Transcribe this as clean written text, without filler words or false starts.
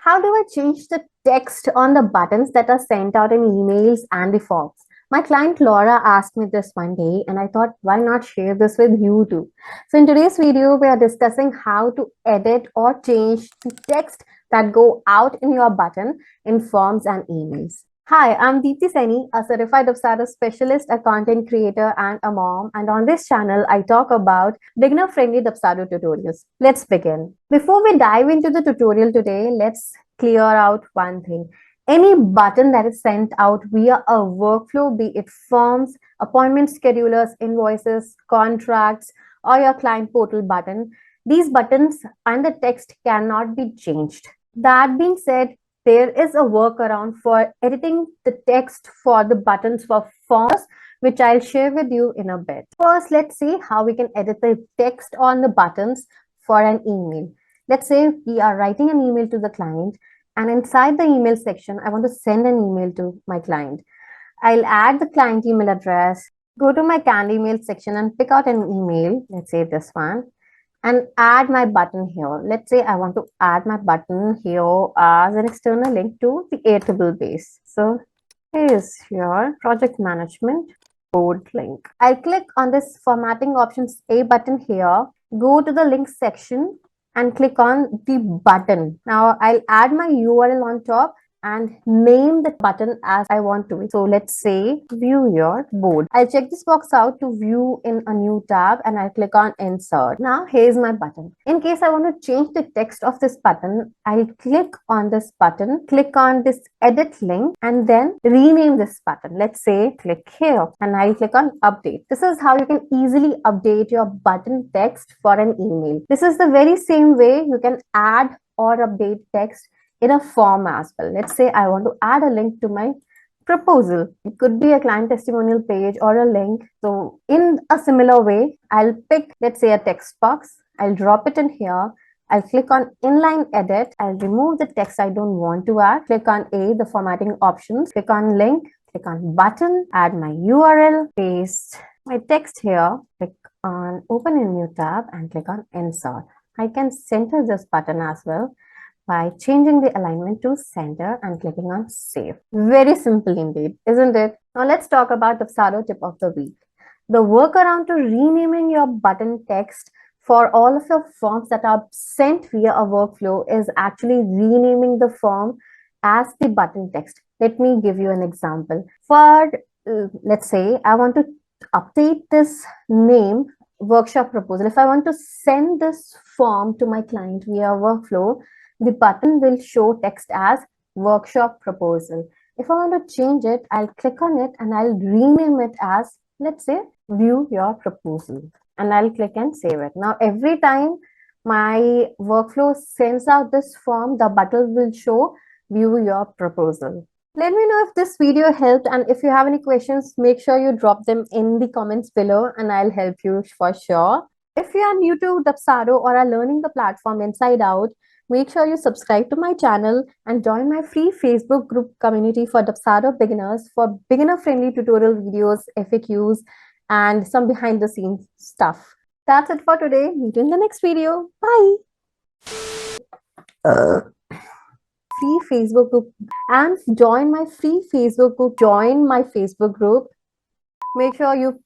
How do I change the text on the buttons that are sent out in emails and the forms? My client Laura asked me this one day, and I thought, why not share this with you too? So, in today's video, we are discussing how to edit or change the text that go out in your button in forms and emails. Hi, I'm Deepti Saini, a certified Dubsado specialist, a content creator, and a mom. And on this channel, I talk about beginner-friendly Dubsado tutorials. Let's begin. Before we dive into the tutorial today, let's clear out one thing. Any button that is sent out via a workflow, be it forms, appointment schedulers, invoices, contracts, or your client portal button, these buttons and the text cannot be changed. That being said, there is a workaround for editing the text for the buttons for forms, which I'll share with you in a bit. First, let's see how we can edit the text on the buttons for an email. Let's say we are writing an email to the client, and inside the email section, I want to send an email to my client. I'll add the client email address, go to my canned email section and pick out an email, let's say this one, and add my button here. Let's say I want to add my button here as an external link to the Airtable base. So here is your project management board link. I'll click on this formatting options A button here, go to the link section and click on the button. Now I'll add my URL on top and name the button as I want to. So let's say view your board. I'll check this box out to view in a new tab and I'll click on insert. Now here's my button. In case I want to change the text of this button, I'll click on this button, click on this edit link and then rename this button. Let's say click here and I'll click on update. This is how you can easily update your button text for an email. This is the very same way you can add or update text in a form as well. Let's say I want to add a link to my proposal. It could be a client testimonial page or a link. So in a similar way, I'll pick, let's say, a text box. I'll drop it in here. I'll click on inline edit. I'll remove the text I don't want to add. Click on A, the formatting options. Click on link. Click on button. Add my URL. Paste my text here. Click on open a new tab and click on insert. I can center this button as well by changing the alignment to center and clicking on save. Very simple indeed, isn't it? Now let's talk about the Dubsado tip of the week. The workaround to renaming your button text for all of your forms that are sent via a workflow is actually renaming the form as the button text. Let me give you an example. For, let's say, I want to update this name, workshop proposal. If I want to send this form to my client via workflow, the button will show text as workshop proposal. If I want to change it, I'll click on it and I'll rename it as, let's say, view your proposal. And I'll click and save it. Now, every time my workflow sends out this form, the button will show view your proposal. Let me know if this video helped, and if you have any questions, make sure you drop them in the comments below and I'll help you for sure. If you are new to Dubsado or are learning the platform inside out, make sure you subscribe to my channel and join my free Facebook group community for Dubsado beginners for beginner-friendly tutorial videos, FAQs, and some behind-the-scenes stuff. That's it for today. Meet you in the next video. Bye. Free Facebook group and join my free Facebook group. Make sure you